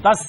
10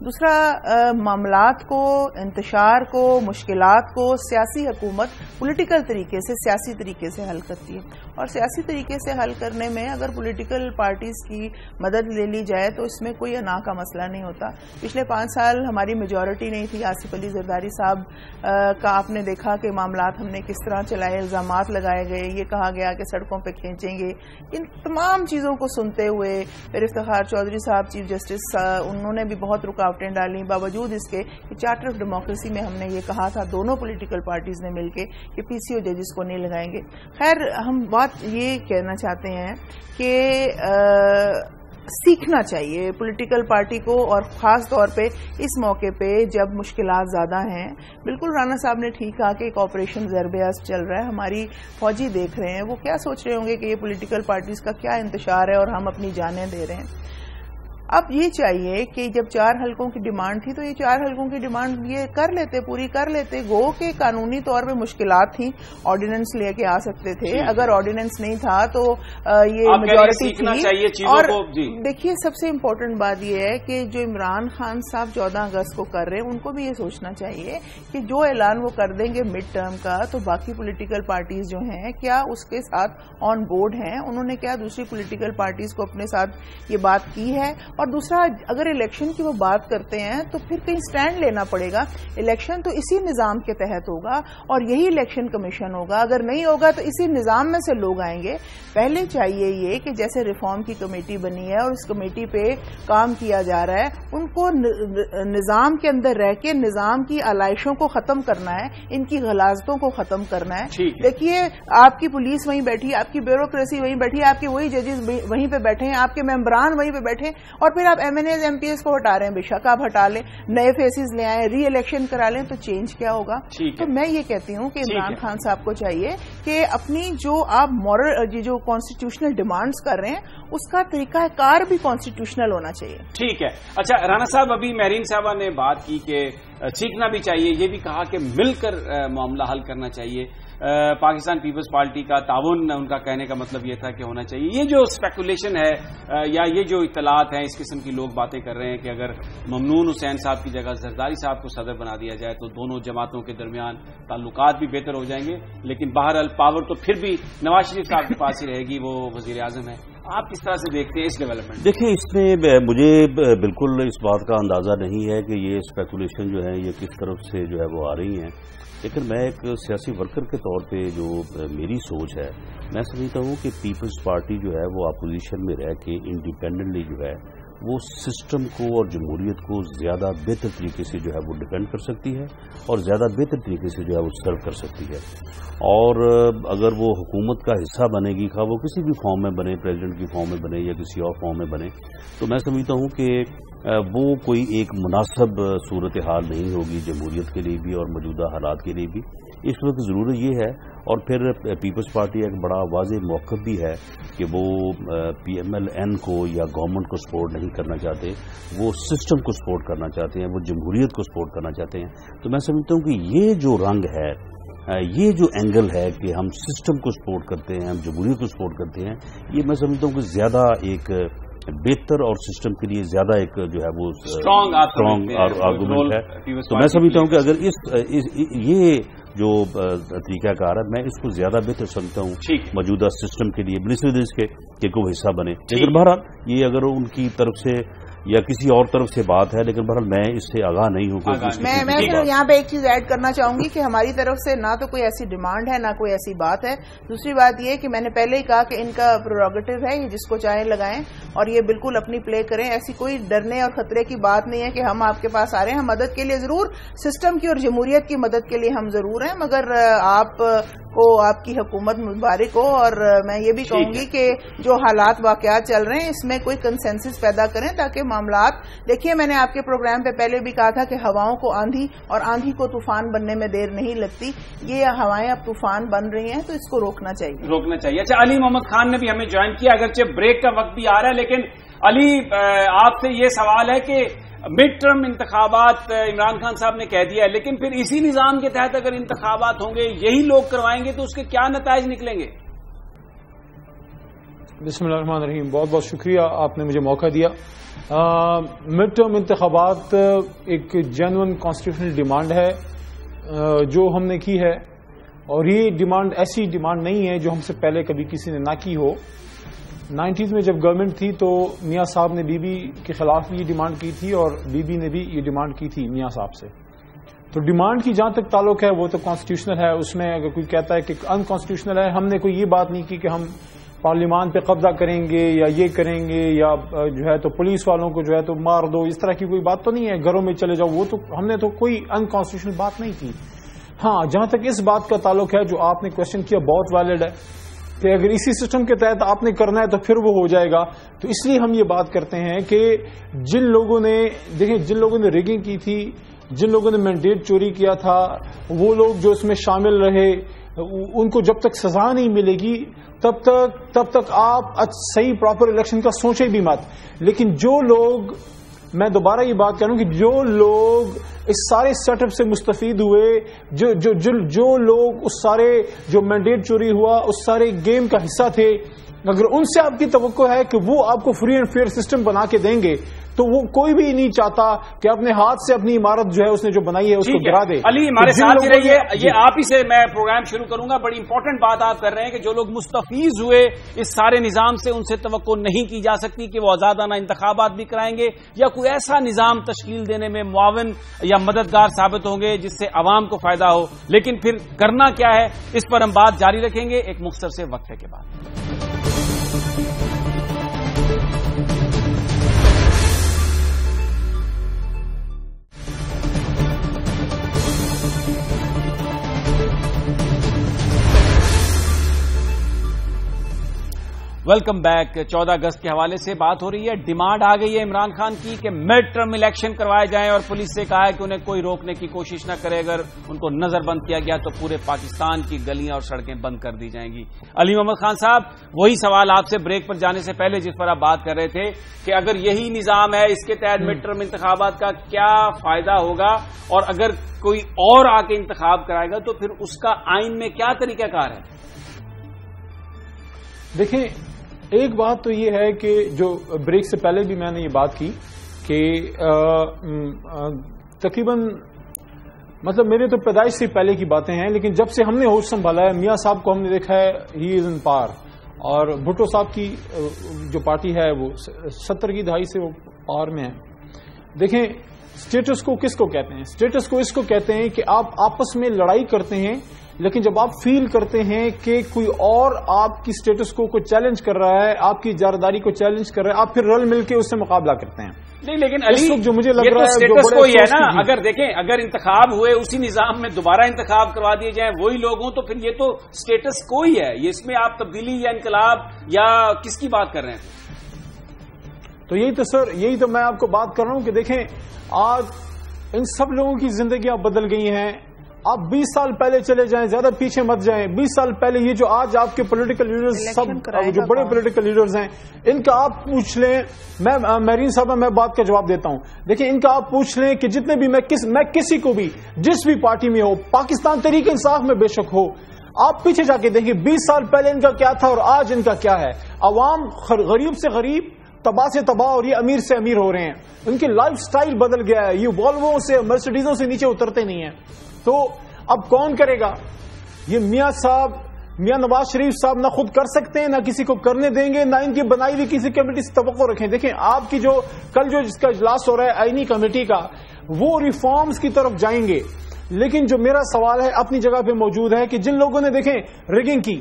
دوسرا معاملات کو، انتشار کو، مشکلات کو سیاسی حکومت پولیٹیکل طریقے سے، سیاسی طریقے سے حل کرتی ہے، اور سیاسی طریقے سے حل کرنے میں اگر پولیٹیکل پارٹیز کی مدد لے لی جائے تو اس میں کوئی انا کا مسئلہ نہیں ہوتا۔ پچھلے 5 سال ہماری میجورٹی نہیں تھی، آصف علی زرداری صاحب کا آپ نے دیکھا کہ معاملات ہم نے کس طرح چلائے، الزامات لگائے گئے، یہ کہا گیا کہ سڑکوں پہ کھینچیں گے، ان تمام چیزوں کو سنتے ہوئے پھر افتخار چودھری صاحب چیف جسٹس، انہوں نے بھی بہت رکاوٹیں ڈالی، باوجود اس کے کہ چارٹر آف ڈیموکریسی میں ہم نے یہ کہا تھا دونوں پولیٹیکل پارٹیز نے مل کے کہ پی سی او ججز کو نہیں لگائیں گے۔ خیر، ہم بات یہ کہنا چاہتے ہیں کہ سیکھنا چاہیے پولیٹیکل پارٹی کو، اور خاص طور پہ اس موقع پہ جب مشکلات زیادہ ہیں۔ بالکل رانا صاحب نے ٹھیک کہا کہ ایک آپریشن ضرب اثر چل رہا ہے، ہماری فوجی دیکھ رہے ہیں، وہ کیا سوچ رہے ہوں گے کہ یہ پولیٹیکل پارٹیز کا کیا انتشار ہے اور ہم اپنی جانیں دے رہے ہیں۔ اب یہ چاہیے کہ جب 4 حلقوں کی ڈیمانڈ تھی تو یہ 4 حلقوں کی ڈیمانڈ یہ کر لیتے، پوری کر لیتے، گو کہ قانونی طور پہ مشکلات تھیں، آرڈیننس لے کے آ سکتے تھے، اگر آرڈیننس نہیں تھا تو یہ میجورٹی تھی۔ اور دیکھیے سب سے امپورٹنٹ بات یہ ہے کہ جو عمران خان صاحب 14 اگست کو کر رہے ہیں ان کو بھی یہ سوچنا چاہیے کہ جو اعلان وہ کر دیں گے مڈ ٹرم کا، تو باقی پولیٹیکل پارٹیز جو ہیں کیا اس کے ساتھ آن بورڈ ہیں، انہوں نے کیا دوسری پولیٹیکل پارٹیز کو اپنے ساتھ یہ بات کی ہے۔ اور دوسرا، اگر الیکشن کی وہ بات کرتے ہیں تو پھر کہیں سٹینڈ لینا پڑے گا، الیکشن تو اسی نظام کے تحت ہوگا اور یہی الیکشن کمیشن ہوگا، اگر نہیں ہوگا تو اسی نظام میں سے لوگ آئیں گے۔ پہلے چاہیے یہ کہ جیسے ریفارم کی کمیٹی بنی ہے اور اس کمیٹی پہ کام کیا جا رہا ہے، ان کو نظام کے اندر رہ کے نظام کی علائشوں کو ختم کرنا ہے، ان کی غلاظتوں کو ختم کرنا ہے۔ دیکھیے آپ کی پولیس وہیں بیٹھی ہے، آپ کی بیوروکریسی وہیں بیٹھی ہے، آپ کے وہی ججز وہیں پہ بیٹھے ہیں، آپ کے ممبران وہیں پہ بیٹھے، اور پھر آپ M N As M P S کو ہٹا رہے ہیں۔ بے شک آپ ہٹا لیں، نئے فیسز لے آئیں، ری الیکشن کرا لیں، تو چینج کیا ہوگا؟ تو میں یہ کہتی ہوں کہ عمران خان صاحب کو چاہیے کہ اپنی جو آپ مورل جو کانسٹیٹیوشنل ڈیمانڈز کر رہے ہیں اس کا طریقہ کار بھی کانسٹیٹیوشنل ہونا چاہیے۔ ٹھیک ہے۔ اچھا رانا صاحب، ابھی مہرین صاحبہ نے بات کی کہ سیکھنا بھی چاہیے، یہ بھی کہا کہ مل کر معاملہ حل کرنا چاہیے۔ پاکستان پیپلز پارٹی کا تعاون، ان کا کہنے کا مطلب یہ تھا کہ ہونا چاہیے۔ یہ جو اسپیکولیشن ہے یا یہ جو اطلاعات ہیں، اس قسم کی لوگ باتیں کر رہے ہیں کہ اگر ممنون حسین صاحب کی جگہ زرداری صاحب کو صدر بنا دیا جائے تو دونوں جماعتوں کے درمیان تعلقات بھی بہتر ہو جائیں گے، لیکن بہرحال پاور تو پھر بھی نواز شریف صاحب کے پاس ہی رہے گی، وہ وزیر اعظم ہے۔ آپ کس طرح سے دیکھتے ہیں اس ڈیولپمنٹ؟ دیکھیں، اس میں مجھے بالکل اس بات کا اندازہ نہیں ہے کہ یہ اسپیکولیشن جو ہے یہ کس طرف سے جو ہے وہ آ رہی ہیں، لیکن میں ایک سیاسی ورکر کے طور پہ جو میری سوچ ہے، میں سمجھتا ہوں کہ پیپلز پارٹی جو ہے وہ اپوزیشن میں رہ کے انڈیپینڈنٹلی جو ہے وہ سسٹم کو اور جمہوریت کو زیادہ بہتر طریقے سے جو ہے وہ ڈیفینڈ کر سکتی ہے اور زیادہ بہتر طریقے سے جو ہے وہ سرو کر سکتی ہے۔ اور اگر وہ حکومت کا حصہ بنے گی، خواہ وہ کسی بھی فارم میں بنے، پریزیڈنٹ کی فارم میں بنے یا کسی اور فارم میں بنے، تو میں سمجھتا ہوں کہ وہ کوئی ایک مناسب صورتحال نہیں ہوگی جمہوریت کے لیے بھی اور موجودہ حالات کے لیے بھی۔ اس وقت ضرورت یہ ہے، اور پھر پیپلز پارٹی ایک بڑا واضح موقف بھی ہے کہ وہ پی ایم ایل این کو یا گورنمنٹ کو سپورٹ نہیں کرنا چاہتے، وہ سسٹم کو سپورٹ کرنا چاہتے ہیں، وہ جمہوریت کو سپورٹ کرنا چاہتے ہیں۔ تو میں سمجھتا ہوں کہ یہ جو رنگ ہے، یہ جو اینگل ہے کہ ہم سسٹم کو سپورٹ کرتے ہیں، ہم جمہوریت کو سپورٹ کرتے ہیں، یہ میں سمجھتا ہوں کہ زیادہ ایک بہتر اور سسٹم کے لیے زیادہ ایک جو ہے وہ اسٹرانگ آرگومنٹ ہے۔ تو میں سمجھتا ہوں کہ اگر یہ جو طریقہ کار ہے، میں اس کو زیادہ بہتر سمجھتا ہوں موجودہ سسٹم کے لیے، بنسبت کے کوئی حصہ بنے۔ لیکن بہرحال یہ اگر ان کی طرف سے یا کسی اور طرف سے بات ہے، لیکن بہرحال میں اس سے آگاہ نہیں ہوں۔ میں یہاں پہ ایک چیز ایڈ کرنا چاہوں گی کہ ہماری طرف سے نہ تو کوئی ایسی ڈیمانڈ ہے، نہ کوئی ایسی بات ہے۔ دوسری بات یہ کہ میں نے پہلے ہی کہا کہ ان کا پروگیٹو ہے، یہ جس کو چاہیں لگائیں اور یہ بالکل اپنی پلے کریں، ایسی کوئی ڈرنے اور خطرے کی بات نہیں ہے کہ ہم آپ کے پاس آ رہے ہیں۔ ہم مدد کے لیے ضرور، سسٹم کی اور جمہوریت کی مدد کے لیے ہم ضرور ہیں، مگر آپ کو آپ کی حکومت مبارک ہو۔ اور میں یہ بھی کہوں گی کہ جو حالات واقعات چل رہے ہیں اس میں کوئی کنسنسس پیدا کریں تاکہ معاملات، دیکھیے میں نے آپ کے پروگرام پہ پہلے بھی کہا تھا کہ ہواؤں کو آندھی اور آندھی کو طوفان بننے میں دیر نہیں لگتی، یہ ہوائیں اب طوفان بن رہی ہیں تو اس کو روکنا چاہیے۔ اچھا، علی محمد خان نے بھی ہمیں جوائن کیا، اگرچہ بریک کا وقت بھی آ رہا ہے، لیکن علی آپ سے یہ سوال ہے کہ مڈ ٹرم انتخابات عمران خان صاحب نے کہہ دیا ہے، لیکن پھر اسی نظام کے تحت اگر انتخابات ہوں گے، یہی لوگ کروائیں گے تو اس کے کیا نتائج نکلیں گے؟ بسم اللہ الرحمن الرحیم. بہت بہت شکریہ آپ نے مجھے موقع دیا. مڈ ٹرم انتخابات ایک جینوئن کانسٹیٹیوشنل ڈیمانڈ ہے جو ہم نے کی ہے, اور یہ ڈیمانڈ ایسی ڈیمانڈ نہیں ہے جو ہم سے پہلے کبھی کسی نے نہ کی ہو. 90s میں جب گورنمنٹ تھی تو میاں صاحب نے بی بی کے خلاف بھی یہ ڈیمانڈ کی تھی, اور بی بی نے بھی یہ ڈیمانڈ کی تھی میاں صاحب سے. تو ڈیمانڈ کی جہاں تک تعلق ہے وہ تو کانسٹیٹیوشنل ہے. اس میں اگر کوئی کہتا ہے کہ انکانسٹیٹیوشنل ہے, ہم نے کوئی یہ بات نہیں کی کہ ہم پارلیمان پہ قبضہ کریں گے یا یہ کریں گے یا جو ہے تو پولیس والوں کو جو ہے تو مار دو, اس طرح کی کوئی بات تو نہیں ہے. گھروں میں چلے جاؤ, وہ تو ہم نے تو کوئی انکانسٹیٹیوشنل بات نہیں کی. ہاں, جہاں تک اس بات کا تعلق ہے جو آپ نے کوشچن کیا, بہت ویلڈ ہے کہ اگر اسی سسٹم کے تحت آپ نے کرنا ہے تو پھر وہ ہو جائے گا. تو اس لیے ہم یہ بات کرتے ہیں کہ جن لوگوں نے دیکھیں, جن لوگوں نے ریگنگ کی تھی, جن لوگوں نے مینڈیٹ چوری کیا تھا, وہ لوگ جو اس میں شامل رہے, ان کو جب تک سزا نہیں ملے گی تب تک آپ صحیح پراپر الیکشن کا سوچیں بھی مت. لیکن جو لوگ, میں دوبارہ یہ بات کروں کہ جو لوگ اس سارے سیٹ اپ سے مستفید ہوئے, جو لوگ اس سارے جو مینڈیٹ چوری ہوا اس سارے گیم کا حصہ تھے, اگر ان سے آپ کی توقع ہے کہ وہ آپ کو فری اینڈ فیئر سسٹم بنا کے دیں گے تو وہ کوئی بھی نہیں چاہتا کہ اپنے ہاتھ سے اپنی عمارت جو ہے اس نے جو بنائی ہے اس کو گرا دے. علی ہمارے ساتھ ہی رہیے. یہ آپ ہی سے میں پروگرام شروع کروں گا. بڑی امپورٹنٹ بات آپ کر رہے ہیں کہ جو لوگ مستفیض ہوئے اس سارے نظام سے, ان سے توقع نہیں کی جا سکتی کہ وہ آزادانہ انتخابات بھی کرائیں گے یا کوئی ایسا نظام تشکیل دینے میں معاون یا مددگار ثابت ہوں گے جس سے عوام کو فائدہ ہو. لیکن پھر کرنا کیا ہے, اس پر ہم بات جاری رکھیں گے ایک مختصر سے وقفے کے بعد. Welcome back. 14 اگست کے حوالے سے بات ہو رہی ہے. ڈیمانڈ آ گئی ہے عمران خان کی کہ مڈ ٹرم الیکشن کروائے جائیں, اور پولیس سے کہا ہے کہ انہیں کوئی روکنے کی کوشش نہ کرے. اگر ان کو نظر بند کیا گیا تو پورے پاکستان کی گلیاں اور سڑکیں بند کر دی جائیں گی. علی محمد خان صاحب, وہی سوال آپ سے بریک پر جانے سے پہلے جس پر آپ بات کر رہے تھے کہ اگر یہی نظام ہے, اس کے تحت مڈ ٹرم انتخابات کا کیا فائدہ ہوگا, اور اگر کوئی اور آ کے انتخاب کرائے گا تو پھر اس کا آئین میں کیا طریقہ کار ہے؟ دیکھیں, ایک بات تو یہ ہے کہ جو بریک سے پہلے بھی میں نے یہ بات کی کہ تقریباً مطلب میرے تو پیدائش سے پہلے کی باتیں ہیں, لیکن جب سے ہم نے ہوش سنبھالا ہے, میاں صاحب کو ہم نے دیکھا ہے ہی از ان پار, اور بھٹو صاحب کی جو پارٹی ہے وہ 70 کی دہائی سے وہ پار میں ہے. دیکھیں, اسٹیٹس کو کس کو کہتے ہیں؟ اسٹیٹس کو اس کو کہتے ہیں کہ آپ آپس میں لڑائی کرتے ہیں, لیکن جب آپ فیل کرتے ہیں کہ کوئی اور آپ کی اسٹیٹس کو کوئی چیلنج کر رہا ہے, آپ کی اجاراداری کو چیلنج کر رہا ہے, آپ پھر رل مل کے اس سے مقابلہ کرتے ہیں. نہیں, لیکن علی جو مجھے لگ رہا ہے اسٹیٹس کو ہی ہے نا. اگر دیکھیں, اگر انتخاب ہوئے اسی نظام میں دوبارہ انتخاب کروا دیے جائیں وہی لوگ ہوں, تو پھر یہ تو اسٹیٹس کو ہی ہے. یہ اس میں آپ تبدیلی یا انقلاب یا کس کی بات کر رہے ہیں؟ تو یہی تو سر, یہی تو میں آپ کو بات کر رہا ہوں کہ دیکھیں, آج ان سب لوگوں کی زندگیاں بدل گئی ہیں. آپ 20 سال پہلے چلے جائیں, زیادہ پیچھے مت جائیں. 20 سال پہلے یہ جو آج آپ کے پولیٹیکل لیڈرز, سب جو بڑے پولیٹیکل لیڈرز ہیں, ان کا آپ پوچھ لیں. میں مہرین صاحبہ میں بات کا جواب دیتا ہوں. دیکھیں, ان کا آپ پوچھ لیں کہ جتنے بھی میں کسی کو بھی جس بھی پارٹی میں ہو, پاکستان تحریک انصاف میں بے شک ہو, آپ پیچھے جا کے دیکھیں 20 سال پہلے ان کا کیا تھا اور آج ان کا کیا ہے. عوام غریب سے غریب, تباہ سے تباہ, اور یہ امیر سے امیر ہو رہے ہیں. ان کی لائف سٹائل بدل گیا ہے. یہ والووں سے, مرسیڈیزوں سے نیچے اترتے نہیں ہیں. تو اب کون کرے گا؟ یہ میاں صاحب, میاں نواز شریف صاحب نہ خود کر سکتے ہیں, نہ کسی کو کرنے دیں گے, نہ ان کی بنائی ہوئی کسی کمیٹی سے توقع رکھیں. دیکھیں, آپ کی جو کل جو جس کا اجلاس ہو رہا ہے آئینی کمیٹی کا, وہ ریفارمز کی طرف جائیں گے. لیکن جو میرا سوال ہے اپنی جگہ پہ موجود ہے کہ جن لوگوں نے دیکھیں ریگنگ کی,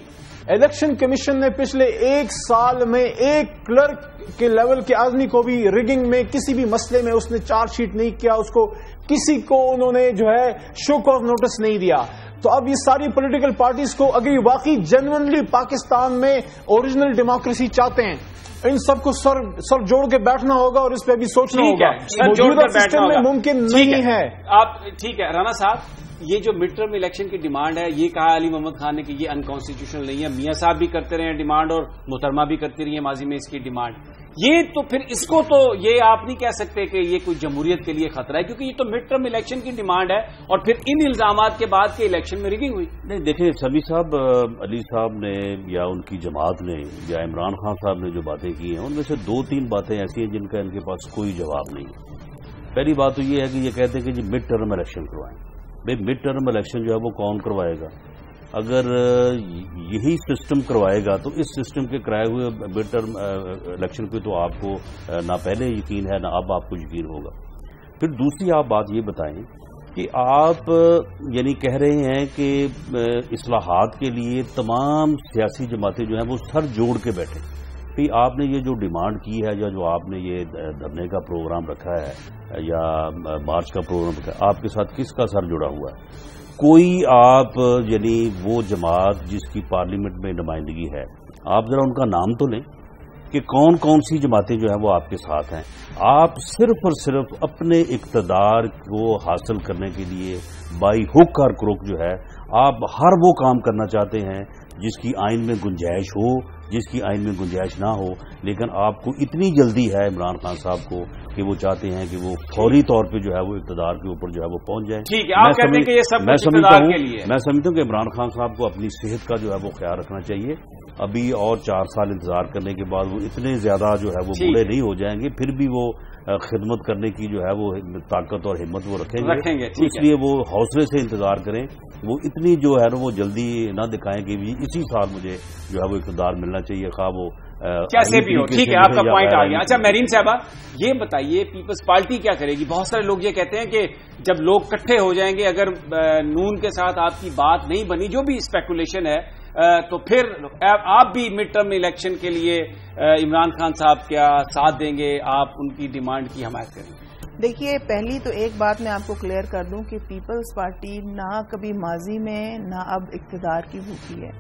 الیکشن کمیشن نے پچھلے 1 سال میں ایک کلرک کے لیول کے آدمی کو بھی ریگنگ میں کسی بھی مسئلے میں اس نے چارج شیٹ نہیں کیا, اس کو کسی کو انہوں نے جو ہے شو کاز نوٹس نہیں دیا. تو اب یہ ساری پولیٹیکل پارٹیز کو اگر یہ واقعی جینوئنلی پاکستان میں اوریجنل ڈیموکریسی چاہتے ہیں, ان سب کو سر جوڑ کے بیٹھنا ہوگا اور اس پہ بھی سوچنا ہوگا. موجودہ سسٹم میں ممکن نہیں ہے. آپ ٹھیک ہے رانا صاحب, یہ جو مڈ ٹرم الیکشن کی ڈیمانڈ ہے, یہ کہا علی محمد خان نے کہ یہ انکانسٹیٹیوشنل نہیں ہے. میاں صاحب بھی کرتے رہے ہیں ڈیمانڈ, اور محترمہ بھی کرتی رہی ہے ماضی میں اس کی ڈیمانڈ. یہ تو پھر اس کو تو یہ آپ نہیں کہہ سکتے کہ یہ کوئی جمہوریت کے لیے خطرہ ہے، کیونکہ یہ تو مڈ ٹرم الیکشن کی ڈیمانڈ ہے اور پھر ان الزامات کے بعد کہ الیکشن میں ریگنگ ہوئی. نہیں دیکھیں سمی صاحب، علی صاحب نے یا ان کی جماعت نے یا عمران خان صاحب نے جو باتیں کی ہیں ان میں سے 2-3 باتیں ایسی ہیں جن کا ان کے پاس کوئی جواب نہیں ہے. پہلی بات تو یہ ہے کہ یہ کہتے ہیں کہ جی مڈ ٹرم الیکشن کروائیں. بھائی مڈ ٹرم الیکشن جو ہے وہ کون کروائے گا؟ اگر یہی سسٹم کروائے گا تو اس سسٹم کے کرائے ہوئے مڈ ٹرم الیکشن پہ تو آپ کو نہ پہلے یقین ہے نہ اب آپ کو یقین ہوگا. پھر دوسری آپ بات یہ بتائیں کہ آپ یعنی کہہ رہے ہیں کہ اصلاحات کے لیے تمام سیاسی جماعتیں جو ہیں وہ سر جوڑ کے بیٹھے. پھر آپ نے یہ جو ڈیمانڈ کی ہے یا جو آپ نے یہ دھرنے کا پروگرام رکھا ہے یا مارچ کا پروگرام رکھا ہے، آپ کے ساتھ کس کا سر جڑا ہوا ہے؟ کوئی آپ یعنی وہ جماعت جس کی پارلیمنٹ میں نمائندگی ہے، آپ ذرا ان کا نام تو لیں کہ کون کون سی جماعتیں جو ہیں وہ آپ کے ساتھ ہیں. آپ صرف اور صرف اپنے اقتدار کو حاصل کرنے کے لیے بائی ہک اور کروک جو ہے آپ ہر وہ کام کرنا چاہتے ہیں جس کی آئین میں گنجائش ہو، جس کی آئین میں گنجائش نہ ہو. لیکن آپ کو اتنی جلدی ہے عمران خان صاحب کو کہ وہ چاہتے ہیں کہ وہ فوری طور پہ جو ہے وہ اقتدار کے اوپر جو ہے وہ پہنچ جائیں. ٹھیک ہے، آپ کہتے ہیں کہ یہ سب میں سمجھتا ہوں کہ عمران خان صاحب کو اپنی صحت کا جو ہے وہ خیال رکھنا چاہیے. ابھی اور 4 سال انتظار کرنے کے بعد وہ اتنے زیادہ جو ہے وہ بوڑھے نہیں ہو جائیں گے، پھر بھی وہ خدمت کرنے کی جو ہے وہ طاقت اور ہمت وہ رکھیں گے. اس لیے وہ حوصلے سے انتظار کریں. وہ اتنی جو ہے نا وہ جلدی نہ دکھائیں کہ اسی سال مجھے جو ہے وہ اقتدار ملنا چاہیے، خواہ وہ کیسے بھی ہو. ٹھیک ہے، آپ کا پوائنٹ آ گیا. اچھا مہرین صاحبہ یہ بتائیے پیپلز پارٹی کیا کرے گی؟ بہت سارے لوگ یہ کہتے ہیں کہ جب لوگ اکٹھے ہو جائیں گے، اگر نون کے ساتھ آپ کی بات نہیں بنی، جو بھی اسپیکولیشن ہے، تو پھر آپ بھی مڈ ٹرم الیکشن کے لیے عمران خان صاحب کیا ساتھ دیں گے، آپ ان کی ڈیمانڈ کی حمایت کریں گے؟ دیکھیے پہلی تو ایک بات میں آپ کو کلیئر کر دوں کہ پیپلز پارٹی نہ کبھی ماضی میں نہ اب اقتدار کی بھوکی ہے.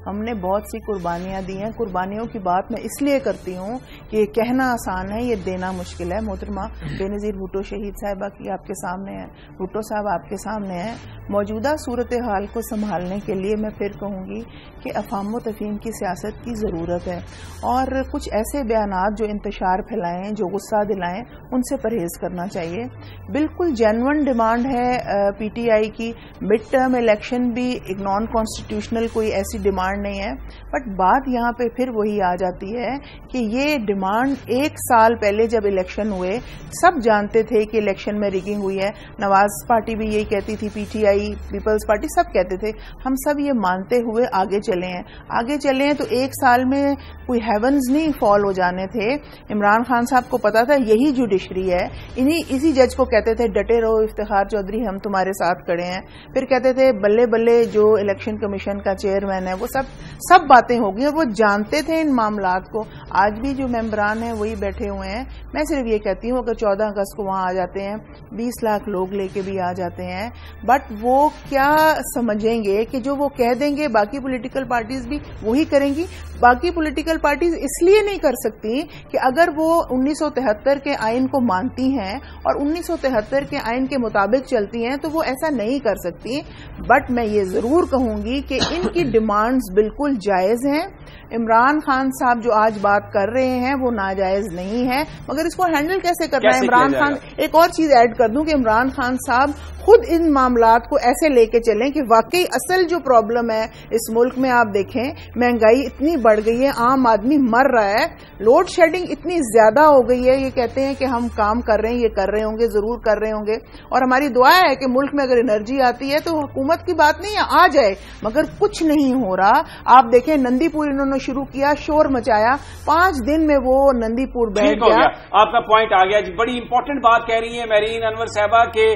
ہم نے بہت سی قربانیاں دی ہیں. قربانیوں کی بات میں اس لیے کرتی ہوں کہ یہ کہنا آسان ہے، یہ دینا مشکل ہے. محترمہ بے نظیر بھٹو شہید صاحبہ کی آپ کے سامنے ہے، بھٹو صاحب آپ کے سامنے ہیں. موجودہ صورتحال کو سنبھالنے کے لیے میں پھر کہوں گی کہ افہام و تفہیم کی سیاست کی ضرورت ہے، اور کچھ ایسے بیانات جو انتشار پھیلائیں، جو غصہ دلائیں، ان سے پرہیز کرنا چاہیے. بالکل جینون ڈیمانڈ ہے پی ٹی آئی کی. مڈ ٹرم الیکشن بھی ایک نان کانسٹیٹیوشنل کوئی ایسی ڈیمانڈ نہیں ہے. بٹ بات یہاں پہ پھر وہی آ جاتی ہے کہ یہ ڈیمانڈ 1 سال پہلے جب الیکشن ہوئے سب جانتے تھے کہ الیکشن میں ریگنگ ہوئی ہے. نواز پارٹی بھی یہی کہتی تھی، P T I, Peoples Party سب کہتے تھے. ہم سب یہ مانتے ہوئے آگے چلے ہیں تو 1 سال میں کوئی ہیونز نہیں فال ہو جانے تھے. عمران خان صاحب کو پتا تھا یہی جوڈیشری ہے. اسی جج کو کہتے تھے ڈٹے رہو افتخار چودھری، ہم تمہارے ساتھ کھڑے ہیں. پھر کہتے تھے بلے بلے جو الیکشن کمیشن کا چیئرمین ہے. وہ سب باتیں ہو گئی اور وہ جانتے تھے ان معاملات کو. آج بھی جو ممبران ہیں وہی بیٹھے ہوئے ہیں. میں صرف یہ کہتی ہوں اگر 14 اگست کو وہاں آ جاتے ہیں، 20 لاکھ لوگ لے کے بھی آ جاتے ہیں، بٹ وہ کیا سمجھیں گے کہ جو وہ کہہ دیں گے باقی پولیٹیکل پارٹیز بھی وہی کریں گی. باقی پولیٹیکل پارٹیز اس لیے نہیں کر سکتی کہ اگر وہ 1973 کے آئین کو مانتی ہیں اور 1973 کے آئین کے مطابق چلتی ہیں تو وہ ایسا نہیں کر سکتی. بٹ میں یہ ضرور کہوں گی کہ ان کی ڈیمانڈز بالکل جائز ہیں. عمران خان صاحب جو آج بات کر رہے ہیں وہ ناجائز نہیں ہے، مگر اس کو ہینڈل کیسے کرنا ہے عمران خان. ایک اور چیز ایڈ کر دوں کہ عمران خان صاحب خود ان معاملات کو ایسے لے کے چلیں کہ واقعی اصل جو پرابلم ہے اس ملک میں آپ دیکھیں مہنگائی اتنی بڑھ گئی ہے، عام آدمی مر رہا ہے، لوڈ شیڈنگ اتنی زیادہ ہو گئی ہے. یہ کہتے ہیں کہ ہم کام کر رہے ہیں، یہ کر رہے ہوں گے، ضرور کر رہے ہوں گے، اور ہماری دعا ہے کہ ملک میں اگر انرجی آتی ہے تو حکومت کی بات نہیں آ جائے، مگر کچھ نہیں ہو رہا. آپ دیکھیں نندی پور انہوں نے شروع کیا، شور مچایا، 5 دن میں وہ نندی پور بیٹھ گیا. آپ کا پوائنٹ آ گیا جی. بڑی امپورٹنٹ بات کہہ رہی ہیں مہرین انور صاحبہ کہ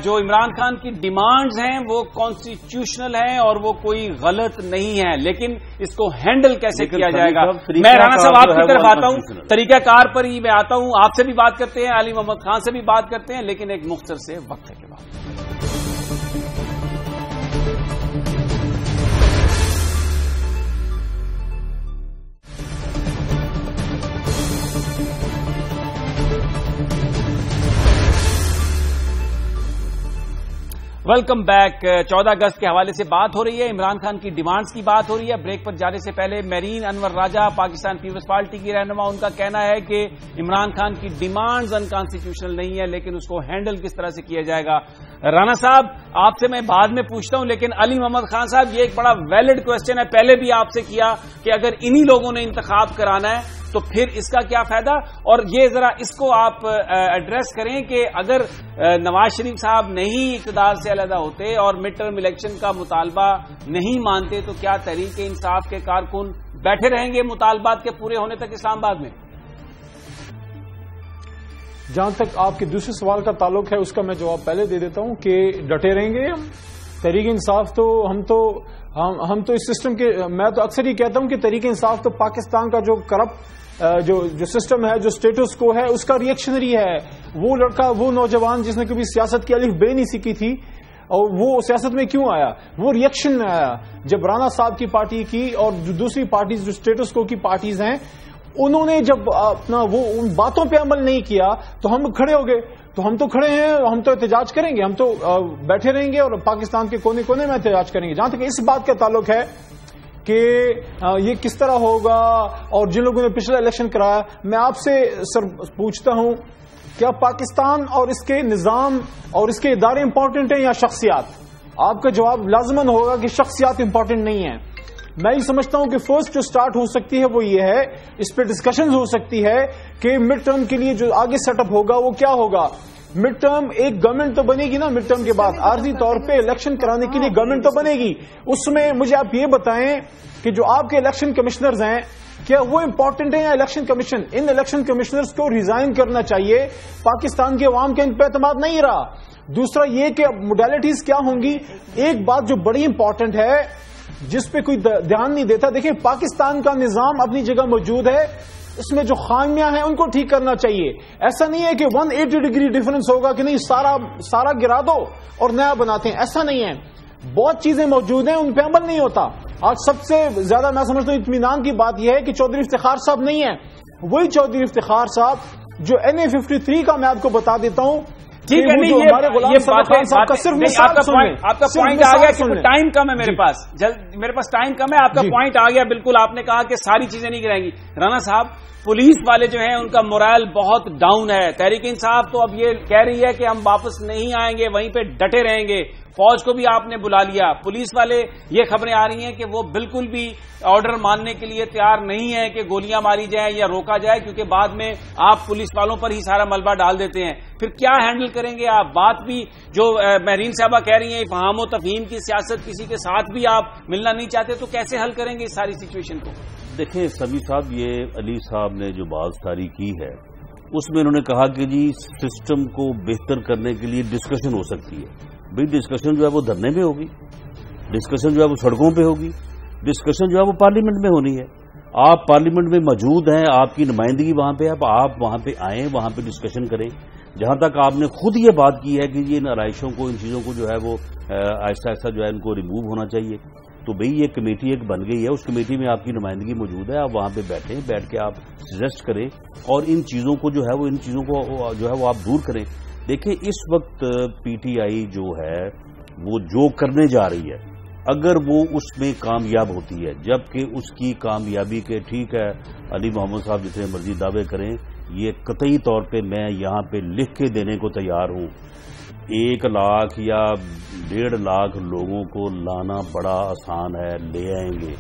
جو عمران خان کی ڈیمانڈز ہیں وہ کانسٹیٹیوشنل ہیں اور وہ کوئی غلط نہیں ہے، لیکن اس کو ہینڈل کیسے کیا جائے گا. میں رانا صاحب آپ کی طرف آتا ہوں، طریقہ کار پر ہی میں آتا ہوں. آپ سے بھی بات کرتے ہیں، علی محمد خان سے بھی بات کرتے ہیں، لیکن ایک مختصر سے وقت کے بعد. Welcome back. 14 اگست کے حوالے سے بات ہو رہی ہے, عمران خان کی ڈیمانڈز کی بات ہو رہی ہے. بریک پر جانے سے پہلے میرین انور راجہ پاکستان پیپلز پارٹی کی رہنما, ان کا کہنا ہے کہ عمران خان کی ڈیمانڈز انکانسٹیٹیوشنل نہیں ہے, لیکن اس کو ہینڈل کس طرح سے کیا جائے گا. رانا صاحب, آپ سے میں بعد میں پوچھتا ہوں, لیکن علی محمد خان صاحب, یہ ایک بڑا ویلڈ کوشچن ہے, پہلے بھی آپ سے کیا کہ اگر انہی لوگوں نے انتخاب کرانا ہے تو پھر اس کا کیا فائدہ, اور یہ ذرا اس کو آپ ایڈریس کریں کہ اگر نواز شریف صاحب نہیں اقتدار سے علیحدہ ہوتے اور مڈ ٹرم الیکشن کا مطالبہ نہیں مانتے تو کیا تحریک انصاف کے کارکن بیٹھے رہیں گے مطالبات کے پورے ہونے تک اسلام آباد میں؟ جہاں تک آپ کے دوسرے سوال کا تعلق ہے اس کا میں جواب پہلے دے دیتا ہوں کہ ڈٹے رہیں گے ہم. تحریک انصاف تو ہم تو اس سسٹم کے, میں تو اکثر ہی کہتا ہوں کہ تحریک انصاف تو پاکستان کا جو کرپٹ جو سسٹم ہے, جو سٹیٹس کو ہے, اس کا ریئیکشنری ہے. وہ لڑکا, وہ نوجوان جس نے کبھی سیاست کی الف بے نہیں سیکھی تھی, اور وہ سیاست میں کیوں آیا؟ وہ ریئیکشن میں آیا جب رانا صاحب کی پارٹی کی اور جو دوسری پارٹیز جو سٹیٹس کو کی پارٹیز ہیں انہوں نے جب اپنا وہ ان باتوں پہ عمل نہیں کیا تو ہم کھڑے ہو گئے. تو ہم تو کھڑے ہیں, ہم تو احتجاج کریں گے, ہم تو بیٹھے رہیں گے اور پاکستان کے کونے کونے میں احتجاج کریں گے. جہاں تک اس بات کا تعلق ہے کہ یہ کس طرح ہوگا اور جن لوگوں نے پچھلا الیکشن کرایا, میں آپ سے سر پوچھتا ہوں, کیا پاکستان اور اس کے نظام اور اس کے ادارے امپورٹنٹ ہیں یا شخصیات؟ آپ کا جواب لازماً ہوگا کہ شخصیات امپورٹنٹ نہیں ہیں. میں یہ سمجھتا ہوں کہ فرسٹ جو سٹارٹ ہو سکتی ہے وہ یہ ہے, اس پہ ڈسکشنز ہو سکتی ہے کہ مڈ ٹرم کے لیے جو آگے سیٹ اپ ہوگا وہ کیا ہوگا. مڈ ٹرم ایک گورنمنٹ تو بنے گی نا, مڈ ٹرم کے بعد عارضی طور پہ الیکشن کرانے کے لیے گورنمنٹ تو بنے گی. اس میں مجھے آپ یہ بتائیں کہ جو آپ کے الیکشن کمشنرز ہیں کیا وہ امپورٹنٹ ہیں یا الیکشن کمیشن؟ ان الیکشن کمشنرز کو ریزائن کرنا چاہیے. پاکستان کے عوام کے ان پہ اعتماد نہیں رہا. دوسرا یہ کہ موڈیلٹیز کیا ہوں گی. ایک بات جو بڑی امپورٹنٹ ہے جس پہ کوئی دھیان نہیں دیتا, دیکھیں پاکستان کا نظام اپنی جگہ موجود ہے, اس میں جو خامیاں ہیں ان کو ٹھیک کرنا چاہیے. ایسا نہیں ہے کہ 180 ڈگری ڈفرنس ہوگا کہ نہیں سارا گرا دو اور نیا بناتے ہیں, ایسا نہیں ہے. بہت چیزیں موجود ہیں, ان پہ عمل نہیں ہوتا. آج سب سے زیادہ میں سمجھتا ہوں اطمینان کی بات یہ ہے کہ چودھری افتخار صاحب نہیں ہے, وہی چودھری افتخار صاحب جو NA53 کا میں آپ کو بتا دیتا ہوں. ٹھیک ہے, آپ کا پوائنٹ آ گیا, ٹائم کم ہے میرے پاس, میرے پاس ٹائم کم ہے. آپ کا پوائنٹ آ گیا بالکل. آپ نے کہا کہ ساری چیزیں نہیں کرائیں گی. رانا صاحب, پولیس والے جو ہیں ان کا مورائل بہت ڈاؤن ہے. تحریک انصاف تو اب یہ کہہ رہی ہے کہ ہم واپس نہیں آئیں گے, وہیں پہ ڈٹے رہیں گے. فوج کو بھی آپ نے بلا لیا. پولیس والے یہ خبریں آ رہی ہیں کہ وہ بالکل بھی آرڈر ماننے کے لیے تیار نہیں ہے کہ گولیاں ماری جائیں یا روکا جائے, کیونکہ بعد میں آپ پولیس والوں پر ہی سارا ملبہ ڈال دیتے ہیں. پھر کیا ہینڈل کریں گے آپ؟ بات بھی جو مہرین صاحبہ کہہ رہی ہیں, افہام و تفہیم کی سیاست, کسی کے ساتھ بھی آپ ملنا نہیں چاہتے, تو کیسے حل کریں گے اس ساری سچویشن کو؟ دیکھیں سبھی صاحب, یہ علی صاحب نے جو بات ساری کی ہے اس میں انہوں نے کہا کہ جی سسٹم کو بہتر کرنے کے لیے ڈسکشن ہو سکتی ہے. بھئی ڈسکشن جو ہے وہ دھرنے پہ ہوگی, ڈسکشن جو ہے وہ سڑکوں پہ ہوگی, ڈسکشن جو ہے وہ پارلیمنٹ میں ہونی ہے. آپ پارلیمنٹ میں موجود ہیں, آپ کی نمائندگی وہاں پہ ہے, آپ وہاں پہ آئیں, وہاں پہ ڈسکشن کریں. جہاں تک آپ نے خود یہ بات کی ہے کہ یہ ان آرائشوں کو, ان چیزوں کو جو ہے وہ آہستہ آہستہ جو ہے ان کو ریموو ہونا چاہیے, تو بھئی یہ کمیٹی ایک بن گئی ہے, اس کمیٹی میں آپ کی نمائندگی موجود ہے, آپ وہاں پہ بیٹھیں, بیٹھ کے آپ سجیسٹ کریں اور ان چیزوں کو جو ہے وہ, ان چیزوں کو جو ہے وہ آپ دور کریں. دیکھیں اس وقت PTI جو ہے وہ جو کرنے جا رہی ہے, اگر وہ اس میں کامیاب ہوتی ہے, جبکہ اس کی کامیابی کے, ٹھیک ہے علی محمد صاحب جتنے مرضی دعوے کریں, یہ قطعی طور پہ میں یہاں پہ لکھ کے دینے کو تیار ہوں, 1 لاکھ یا 1.5 لاکھ لوگوں کو لانا بڑا آسان ہے, لے آئیں گے,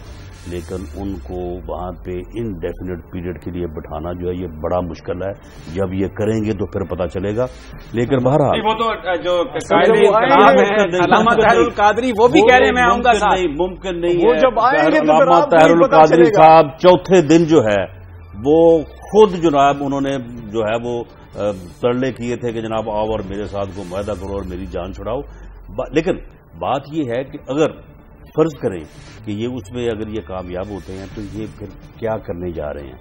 لیکن ان کو وہاں پہ انڈیفینٹ پیریڈ کے لیے بٹھانا جو ہے یہ بڑا مشکل ہے. جب یہ کریں گے تو پھر پتہ چلے گا. لیکن بہرحال وہ تو جو علامہ طاہر القادری وہ بھی کہہ رہے ہیں میں آؤں گا, ممکن نہیں ہے. علامہ طاہر القادری صاحب چوتھے دن جو ہے وہ خود جناب انہوں نے جو ہے وہ ترلے کیے تھے کہ جناب آؤ اور میرے ساتھ کو معاہدہ کرو اور میری جان چھڑاؤ. لیکن بات یہ ہے کہ اگر فرض کریں کہ یہ اس میں اگر یہ کامیاب ہوتے ہیں تو یہ پھر کیا کرنے جا رہے ہیں؟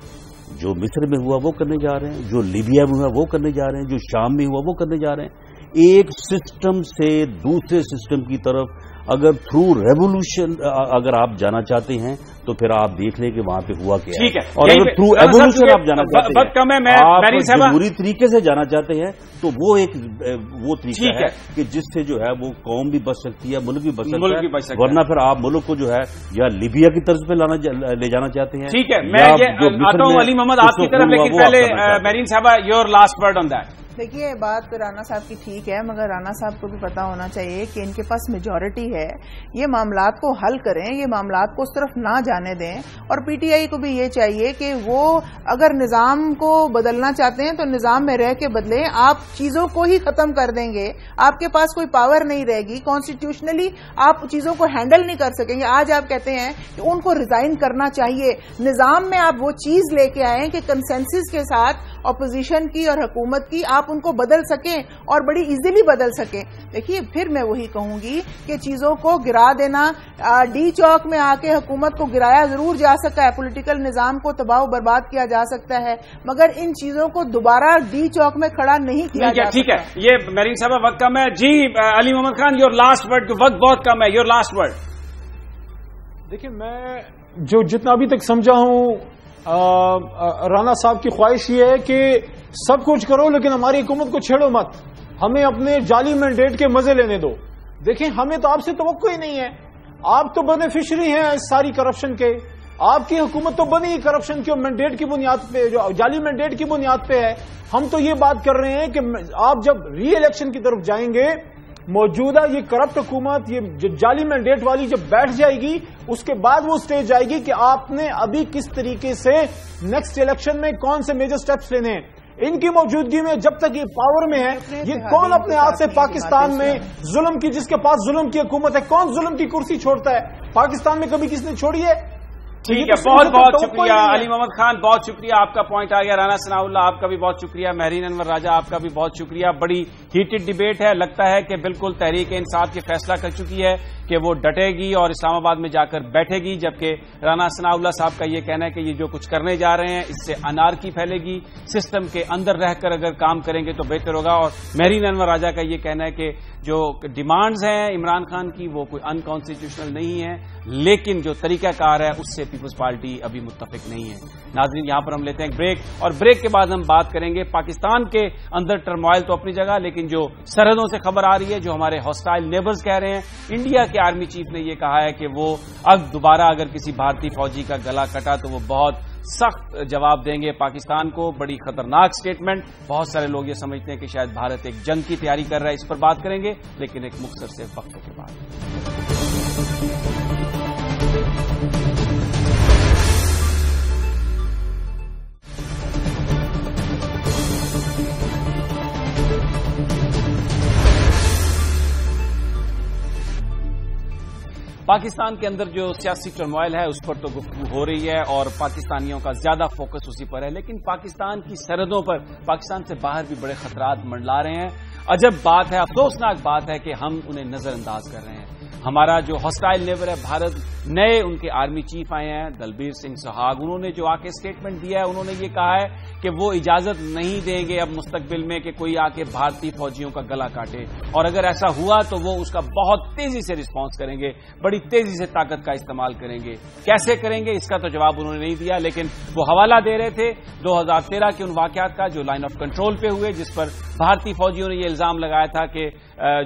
جو مصر میں ہوا وہ کرنے جا رہے ہیں, جو لیبیا میں ہوا وہ کرنے جا رہے ہیں, جو شام میں ہوا وہ کرنے جا رہے ہیں. ایک سسٹم سے دوسرے سسٹم کی طرف اگر تھرو ریولیوشن اگر آپ جانا چاہتے ہیں تو پھر آپ دیکھ لیں کہ وہاں پہ ہوا کیا ہے, اور اگر تھرو ایولیوشن آپ جانا چاہتے ہیں, آپ جمہوری طریقے سے جانا چاہتے ہیں تو وہ ایک وہ طریقہ ہے کہ جس سے جو ہے وہ قوم بھی بچ سکتی ہے, ملک بھی بچ سکتا ہے, ورنہ پھر آپ ملک کو جو ہے یا لیبیا کی طرز پہ لے جانا چاہتے ہیں. ٹھیک ہے, میں آتا ہوں علی محمد آپ کی طرف, لیکن پہلے میرین صاحبہ your last word on that. دیکھیے بات رانا صاحب کی ٹھیک ہے, مگر رانا صاحب کو بھی پتا ہونا چاہیے کہ ان کے پاس میجورٹی ہے, یہ معاملات کو حل کریں, یہ معاملات کو اس طرف نہ جانے دیں. اور پی ٹی آئی کو بھی یہ چاہیے کہ وہ اگر نظام کو بدلنا چاہتے ہیں تو نظام میں رہ کے بدلیں. آپ چیزوں کو ہی ختم کر دیں گے, آپ کے پاس کوئی پاور نہیں رہے گی, کانسٹیٹیوشنلی آپ چیزوں کو ہینڈل نہیں کر سکیں گے. آج آپ کہتے ہیں کہ ان کو ریزائن کرنا چاہیے, نظام میں آپ وہ چیز لے کے آئیں کہ کنسنسس کے ساتھ اپوزیشن کی اور حکومت کی آپ ان کو بدل سکیں اور بڑی ایزیلی بدل سکیں. دیکھیے پھر میں وہی کہوں گی کہ چیزوں کو گرا دینا, ڈی چوک میں آ کے حکومت کو گرایا ضرور جا سکتا ہے, پولیٹیکل نظام کو تباہ و برباد کیا جا سکتا ہے, مگر ان چیزوں کو دوبارہ ڈی چوک میں کھڑا نہیں کیا جا سکتا. ٹھیک ہے, یہ میرین صاحبہ وقت کم ہے. جی علی Muhammad Khan your last word, وقت بہت کم ہے, یور لاسٹ ورڈ. دیکھیں میں جو جتنا ابھی تک سمجھا ہوں رانا صاحب کی خواہش یہ ہے کہ سب کچھ کرو لیکن ہماری حکومت کو چھیڑو مت, ہمیں اپنے جعلی مینڈیٹ کے مزے لینے دو. دیکھیں ہمیں تو آپ سے توقع ہی نہیں ہے, آپ تو بینیفیشری ہیں اس ساری کرپشن کے, آپ کی حکومت تو بنی کرپشن کی مینڈیٹ کی بنیاد پہ, جو جعلی مینڈیٹ کی بنیاد پہ ہے. ہم تو یہ بات کر رہے ہیں کہ آپ جب ری الیکشن کی طرف جائیں گے, موجودہ یہ کرپٹ حکومت, یہ جعلی مینڈیٹ والی جب بیٹھ جائے گی, اس کے بعد وہ سٹیج آئے گی کہ آپ نے ابھی کس طریقے سے نیکسٹ الیکشن میں کون سے میجر سٹیپس لینے ہیں. ان کی موجودگی میں جب تک یہ پاور میں ہے, یہ کون اپنے ہاتھ سے پاکستان میں ظلم کی, جس کے پاس ظلم کی حکومت ہے, کون ظلم کی کرسی چھوڑتا ہے؟ پاکستان میں کبھی کس نے چھوڑی ہے؟ ٹھیک ہے, بہت بہت شکریہ علی محمد خان, بہت شکریہ, آپ کا پوائنٹ آ گیا. رانا ثناء اللہ آپ کا بھی بہت شکریہ, مہرین انور راجہ آپ کا بھی بہت شکریہ. بڑی ہیٹڈ ڈیبیٹ ہے, لگتا ہے کہ بالکل تحریک انصاف یہ فیصلہ کر چکی ہے کہ وہ ڈٹے گی اور اسلام آباد میں جا کر بیٹھے گی, جبکہ رانا ثناء اللہ صاحب کا یہ کہنا ہے کہ یہ جو کچھ کرنے جا رہے ہیں اس سے انارکی پھیلے گی, سسٹم کے اندر رہ کر اگر کام کریں گے تو بہتر ہوگا. اور مہرین انور راجہ کا یہ کہنا ہے کہ جو ڈیمانڈز ہیں عمران خان کی وہ کوئی ان کانسٹیٹیوشنل نہیں ہے, لیکن جو طریقہ کار ہے اس سے پیپلز پارٹی ابھی متفق نہیں ہے. ناظرین یہاں پر ہم لیتے ہیں ایک بریک, اور بریک کے بعد ہم بات کریں گے پاکستان کے اندر ٹرموائل تو اپنی جگہ, لیکن جو سرحدوں سے خبر آ رہی ہے, جو ہمارے ہاسٹائل نیبرز کہہ رہے ہیں, انڈیا کے آرمی چیف نے یہ کہا ہے کہ وہ اب دوبارہ اگر کسی بھارتی فوجی کا گلا کٹا تو وہ بہت سخت جواب دیں گے پاکستان کو. بڑی خطرناک سٹیٹمنٹ. بہت سارے لوگ یہ سمجھتے ہیں کہ شاید بھارت ایک جنگ کی تیاری کر رہا ہے, اس پر بات کریں گے لیکن ایک مختصر سے وقفے کے بعد. پاکستان کے اندر جو سیاسی ٹرموائل ہے اس پر تو گفتگو ہو رہی ہے اور پاکستانیوں کا زیادہ فوکس اسی پر ہے, لیکن پاکستان کی سرحدوں پر پاکستان سے باہر بھی بڑے خطرات منڈلا رہے ہیں. عجب بات ہے, افسوسناک بات ہے کہ ہم انہیں نظر انداز کر رہے ہیں. ہمارا جو ہاسٹائل نیبر ہے بھارت, نئے ان کے آرمی چیف آئے ہیں دلبیر سنگھ سہاگ, انہوں نے جو آ کے اسٹیٹمنٹ دیا ہے, انہوں نے یہ کہا ہے کہ وہ اجازت نہیں دیں گے اب مستقبل میں کہ کوئی آ کے بھارتی فوجیوں کا گلا کاٹے, اور اگر ایسا ہوا تو وہ اس کا بہت تیزی سے رسپانس کریں گے, بڑی تیزی سے طاقت کا استعمال کریں گے. کیسے کریں گے اس کا تو جواب انہوں نے نہیں دیا, لیکن وہ حوالہ دے رہے تھے 2013 کے ان واقعات کا جو لائن آف کنٹرول پہ ہوئے, جس پر بھارتی فوجیوں نے یہ الزام لگایا تھا کہ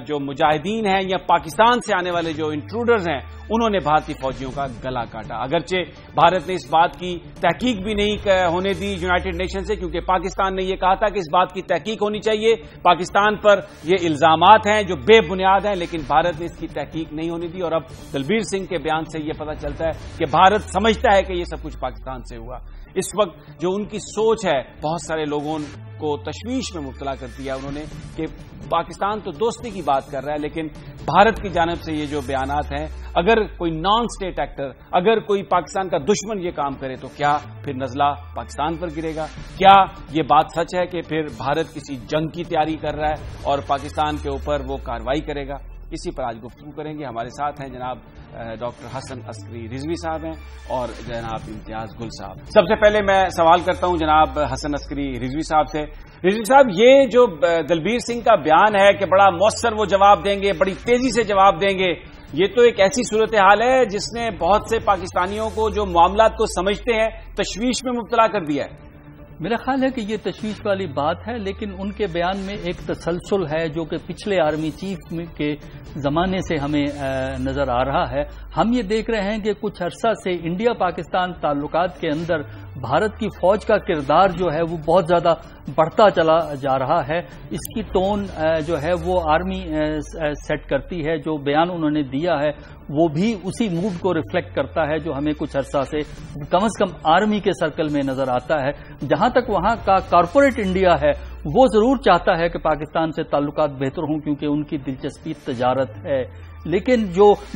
جو مجاہدین ہیں یا پاکستان سے آنے والے جو انٹروڈرز ہیں انہوں نے بھارتی فوجیوں کا گلا کاٹا. اگرچہ بھارت نے اس بات کی تحقیق بھی نہیں ہونے دی یونائیٹڈ نیشن سے, کیونکہ پاکستان نے یہ کہا تھا کہ اس بات کی تحقیق ہونی چاہیے, پاکستان پر یہ الزامات ہیں جو بے بنیاد ہیں, لیکن بھارت نے اس کی تحقیق نہیں ہونے دی. اور اب دلبیر سنگھ کے بیان سے یہ پتہ چلتا ہے کہ بھارت سمجھتا ہے کہ یہ سب کچھ پاکستان سے ہوا. اس وقت جو ان کی سوچ ہے بہت سارے لوگوں کو تشویش میں مبتلا کر دیا انہوں نے کہ پاکستان تو دوستی کی بات کر رہا ہے, لیکن بھارت کی جانب سے یہ جو بیانات ہیں, اگر کوئی نان سٹیٹ ایکٹر, اگر کوئی پاکستان کا دشمن یہ کام کرے تو کیا پھر نزلہ پاکستان پر گرے گا؟ کیا یہ بات سچ ہے کہ پھر بھارت کسی جنگ کی تیاری کر رہا ہے اور پاکستان کے اوپر وہ کارروائی کرے گا؟ اسی پر آج گفتگو کریں گے. ہمارے ساتھ ہیں جناب ڈاکٹر حسن عسکری رضوی صاحب ہیں اور جناب امتیاز گل صاحب. سب سے پہلے میں سوال کرتا ہوں جناب حسن عسکری رضوی صاحب سے. رضوی صاحب، یہ جو دلبیر سنگھ کا بیان ہے کہ بڑا مؤثر وہ جواب دیں گے، بڑی تیزی سے جواب دیں گے، یہ تو ایک ایسی صورتحال ہے جس نے بہت سے پاکستانیوں کو جو معاملات کو سمجھتے ہیں تشویش میں مبتلا کر دیا ہے. میرا خیال ہے کہ یہ تشویش والی بات ہے، لیکن ان کے بیان میں ایک تسلسل ہے جو کہ پچھلے آرمی چیف کے زمانے سے ہمیں نظر آ رہا ہے. ہم یہ دیکھ رہے ہیں کہ کچھ عرصہ سے انڈیا پاکستان تعلقات کے اندر بھارت کی فوج کا کردار جو ہے وہ بہت زیادہ بڑھتا چلا جا رہا ہے. اس کی ٹون جو ہے وہ آرمی سیٹ کرتی ہے. جو بیان انہوں نے دیا ہے وہ بھی اسی موڈ کو ریفلیکٹ کرتا ہے جو ہمیں کچھ عرصہ سے کم از کم آرمی کے سرکل میں نظر آتا ہے. جہاں تک وہاں کا کارپوریٹ انڈیا ہے وہ ضرور چاہتا ہے کہ پاکستان سے تعلقات بہتر ہوں کیونکہ ان کی دلچسپی تجارت ہے. لیکن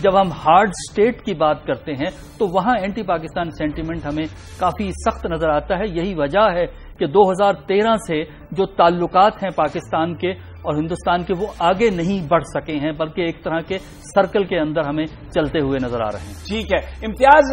جب ہم ہارڈ سٹیٹ کی بات کرتے ہیں تو وہاں اینٹی پاکستان سینٹیمنٹ ہمیں کافی سخت نظر آتا ہے. یہی وجہ ہے کہ 2013 سے جو تعلقات ہیں پاکستان کے اور ہندوستان کے وہ آگے نہیں بڑھ سکے ہیں بلکہ ایک طرح کے سرکل کے اندر ہمیں چلتے ہوئے نظر آ رہے ہیں. ٹھیک ہے امتیاز،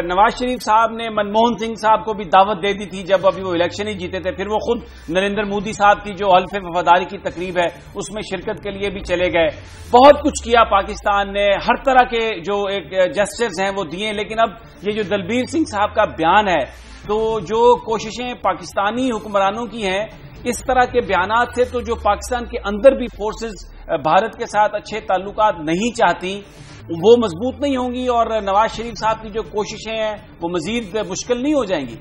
نواز شریف صاحب نے منموہن سنگھ صاحب کو بھی دعوت دے دی تھی جب ابھی وہ الیکشن ہی جیتے تھے. پھر وہ خود نریندر مودی صاحب کی جو حلف وفاداری کی تقریب ہے اس میں شرکت کے لیے بھی چلے گئے. بہت کچھ کیا پاکستان نے، ہر طرح کے جو ایک جسچرز ہیں وہ دیے. لیکن اب یہ جو دلبیر سنگھ صاحب کا بیان ہے تو جو کوششیں پاکستانی حکمرانوں کی ہیں اس طرح کے بیانات سے تو جو پاکستان کے اندر بھی فورسز بھارت کے ساتھ اچھے تعلقات نہیں چاہتی وہ مضبوط نہیں ہوں گی اور نواز شریف صاحب کی جو کوششیں ہیں وہ مزید مشکل نہیں ہو جائیں گی.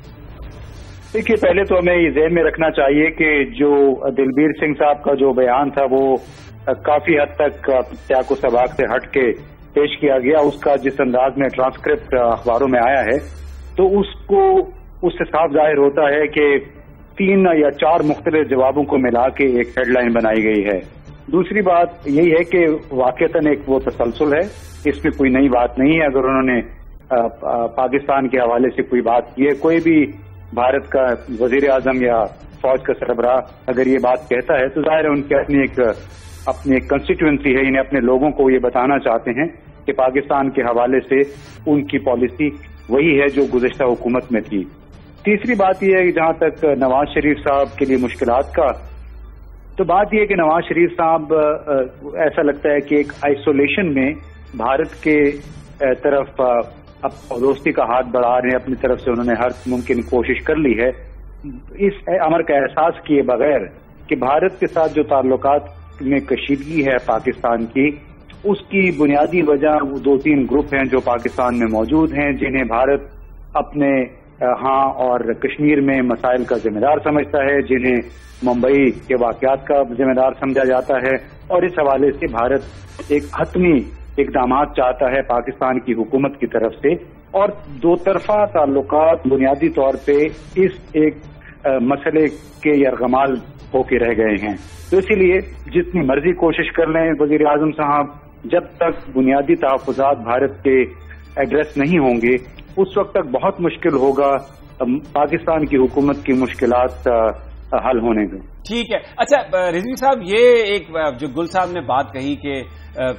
دیکھیے، پہلے تو ہمیں یہ ذہن میں رکھنا چاہیے کہ جو دلبیر سنگھ صاحب کا جو بیان تھا وہ کافی حد تک سیاق و سباق سے ہٹ کے پیش کیا گیا. اس کا جس انداز میں ٹرانسکرپٹ اخباروں میں آیا ہے تو اس سے صاف ظاہر ہوتا ہے کہ 3 یا 4 مختلف جوابوں کو ملا کے ایک ہیڈ لائن بنائی گئی ہے. دوسری بات یہی ہے کہ واقعتاً ایک وہ تسلسل ہے، اس میں کوئی نئی بات نہیں ہے. اگر انہوں نے پاکستان کے حوالے سے کوئی بات کی ہے، کوئی بھی بھارت کا وزیر اعظم یا فوج کا سربراہ اگر یہ بات کہتا ہے تو ظاہر ہے ان کی اپنی ایک کنسٹیٹوئنسی ہے، انہیں اپنے لوگوں کو یہ بتانا چاہتے ہیں کہ پاکستان کے حوالے سے ان کی پالیسی وہی ہے جو گزشتہ حکومت میں تھی. تیسری بات یہ ہے کہ جہاں تک نواز شریف صاحب کے لیے مشکلات کا، تو بات یہ ہے کہ نواز شریف صاحب ایسا لگتا ہے کہ ایک آئسولیشن میں بھارت کے طرف اب دوستی کا ہاتھ بڑھا رہے ہیں. اپنی طرف سے انہوں نے ہر ممکن کوشش کر لی ہے اس امر کا احساس کیے بغیر کہ بھارت کے ساتھ جو تعلقات میں کشیدگی ہے پاکستان کی، اس کی بنیادی وجہ وہ 2-3 گروپ ہیں جو پاکستان میں موجود ہیں جنہیں بھارت اپنے ہاں اور کشمیر میں مسائل کا ذمہ دار سمجھتا ہے، جنہیں ممبئی کے واقعات کا ذمہ دار سمجھا جاتا ہے. اور اس حوالے سے بھارت ایک حتمی اقدامات چاہتا ہے پاکستان کی حکومت کی طرف سے، اور 2 طرفہ تعلقات بنیادی طور پہ اس ایک مسئلے کے یرغمال ہو کے رہ گئے ہیں. تو اسی لیے جتنی مرضی کوشش کر لیں وزیر اعظم صاحب، جب تک بنیادی تحفظات بھارت کے ایڈریس نہیں ہوں گے اس وقت تک بہت مشکل ہوگا پاکستان کی حکومت کی مشکلات حل ہونے میں. ٹھیک ہے. اچھا رضوی صاحب، یہ ایک جو گل صاحب نے بات کہی کہ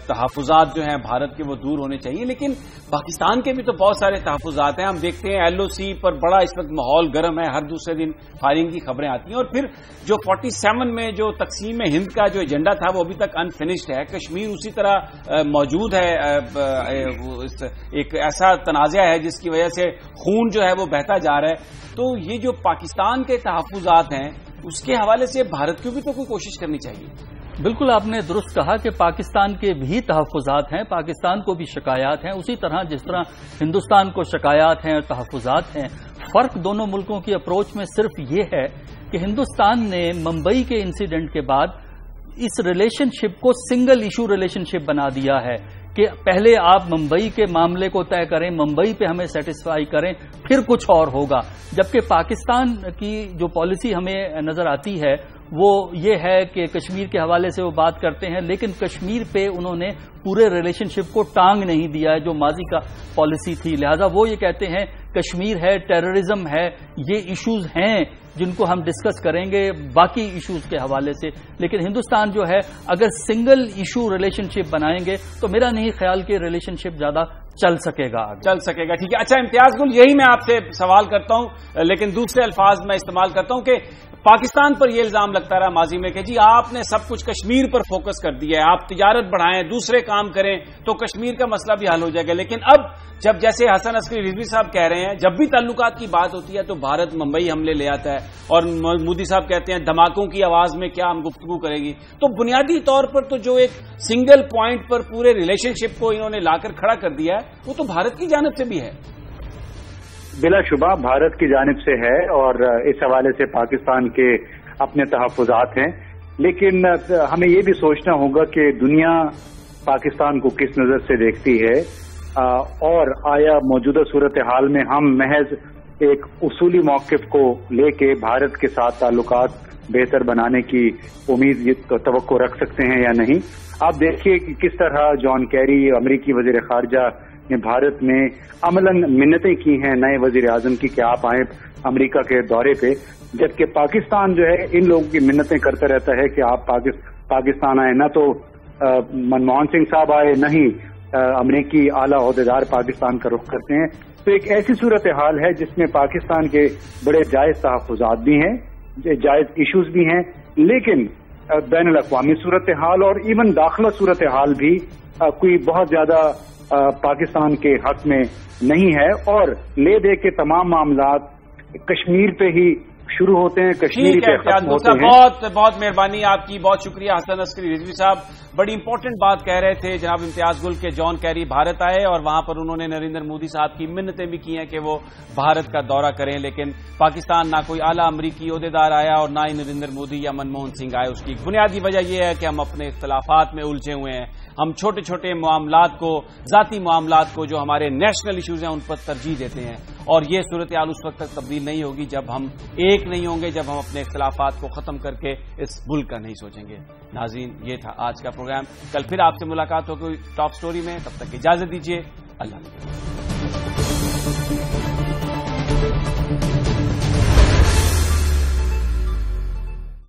تحفظات جو ہیں بھارت کے وہ دور ہونے چاہیے، لیکن پاکستان کے بھی تو بہت سارے تحفظات ہیں. ہم دیکھتے ہیں LOC پر بڑا اس وقت ماحول گرم ہے، ہر دوسرے دن فائرنگ کی خبریں آتی ہیں. اور پھر جو 47 میں جو تقسیم ہند کا جو ایجنڈا تھا وہ ابھی تک انفنشڈ ہے. کشمیر اسی طرح موجود ہے، ایک ایسا تنازع ہے جس کی وجہ سے خون جو ہے وہ بہتا جا رہا ہے. تو یہ جو پاکستان کے تحفظات ہیں اس کے حوالے سے بھارت کو بھی تو کوئی کوشش کرنی چاہیے. بالکل آپ نے درست کہا کہ پاکستان کے بھی تحفظات ہیں، پاکستان کو بھی شکایات ہیں، اسی طرح جس طرح ہندوستان کو شکایات ہیں اور تحفظات ہیں. فرق دونوں ملکوں کی اپروچ میں صرف یہ ہے کہ ہندوستان نے ممبئی کے انسیڈنٹ کے بعد اس ریلیشن شپ کو سنگل ایشو ریلیشن شپ بنا دیا ہے کہ پہلے آپ ممبئی کے معاملے کو طے کریں، ممبئی پہ ہمیں سیٹسفائی کریں، پھر کچھ اور ہوگا. جبکہ پاکستان کی جو پالیسی ہمیں نظر آتی ہے وہ یہ ہے کہ کشمیر کے حوالے سے وہ بات کرتے ہیں، لیکن کشمیر پہ انہوں نے پورے ریلیشن شپ کو ٹانگ نہیں دیا ہے جو ماضی کا پالیسی تھی. لہذا وہ یہ کہتے ہیں کشمیر ہے، ٹیررزم ہے، یہ ایشوز ہیں جن کو ہم ڈسکس کریں گے باقی ایشوز کے حوالے سے. لیکن ہندوستان جو ہے اگر سنگل ایشو ریلیشن شپ بنائیں گے تو میرا نہیں خیال کہ ریلیشن شپ زیادہ چل سکے گا. ٹھیک ہے. اچھا امتیاز گل، یہی میں آپ سے سوال کرتا ہوں لیکن دوسرے الفاظ میں استعمال کرتا ہوں کہ پاکستان پر یہ الزام لگتا رہا ماضی میں کہ جی آپ نے سب کچھ کشمیر پر فوکس کر دیا ہے، آپ تجارت بڑھائیں، دوسرے کام کریں تو کشمیر کا مسئلہ بھی حل ہو جائے گا. لیکن اب جب جیسے حسن عسکری رضوی صاحب کہہ رہے ہیں جب بھی تعلقات کی بات ہوتی ہے تو بھارت ممبئی حملے لے آتا ہے اور مودی صاحب کہتے ہیں دھماکوں کی آواز میں کیا ہم گفتگو کریں گی. تو بنیادی طور پر تو جو ایک سنگل پوائنٹ پر پورے ریلیشن شپ کو انہوں نے لا کر کھڑا کر دیا ہے وہ تو بھارت کی جانب سے بھی ہے. بلا شبہ بھارت کی جانب سے ہے اور اس حوالے سے پاکستان کے اپنے تحفظات ہیں، لیکن ہمیں یہ بھی سوچنا ہوگا کہ دنیا پاکستان کو کس نظر سے دیکھتی ہے اور آیا موجودہ صورتحال میں ہم محض ایک اصولی موقف کو لے کے بھارت کے ساتھ تعلقات بہتر بنانے کی امید توقع رکھ سکتے ہیں یا نہیں. آپ دیکھیے کہ کس طرح جان کیری امریکی وزیر خارجہ نے بھارت میں عملاً منتیں کی ہیں نئے وزیر اعظم کی کہ آپ آئیں امریکہ کے دورے پہ، جبکہ پاکستان جو ہے ان لوگوں کی منتیں کرتا رہتا ہے کہ آپ پاکستان آئے. نہ تو منموہن سنگھ صاحب آئے، نہ ہی امریکی اعلیٰ عہدیدار پاکستان کا رخ کرتے ہیں. تو ایک ایسی صورتحال ہے جس میں پاکستان کے بڑے جائز تحفظات بھی ہیں، جائز ایشوز بھی ہیں، لیکن بین الاقوامی صورتحال اور ایون داخلہ صورتحال بھی کوئی بہت زیادہ پاکستان کے حق میں نہیں ہے اور لے دے کے تمام معاملات کشمیر پہ ہی شروع ہوتے ہیں، کشمیر پہ ختم ہوتے ہیں. بہت بہت مہربانی آپ کی، بہت شکریہ حسن عسکری رضوی صاحب. بڑی امپورٹنٹ بات کہہ رہے تھے جناب امتیاز گل کے جان کیری بھارت آئے اور وہاں پر انہوں نے نریندر مودی صاحب کی منتیں بھی کی ہیں کہ وہ بھارت کا دورہ کریں، لیکن پاکستان نہ کوئی اعلیٰ امریکی عہدیدار آیا اور نہ ہی نریندر مودی یا منموہن سنگھ آئے. اس کی بنیادی وجہ یہ ہے کہ ہم اپنے اختلافات میں الجھے ہوئے ہیں. ہم چھوٹے چھوٹے معاملات کو، ذاتی معاملات کو جو ہمارے نیشنل ایشوز ہیں ان پر ترجیح دیتے ہیں اور یہ صورتحال اس وقت تک تبدیل نہیں ہوگی جب ہم ایک نہیں ہوں گے، جب ہم اپنے اختلافات کو ختم کر کے اس ملک کا نہیں سوچیں گے. ناظرین یہ تھا آج کا پروگرام. کل پھر آپ سے ملاقات ہوگی ٹاپ سٹوری میں. تب تک اجازت دیجیے. اللہ حافظ.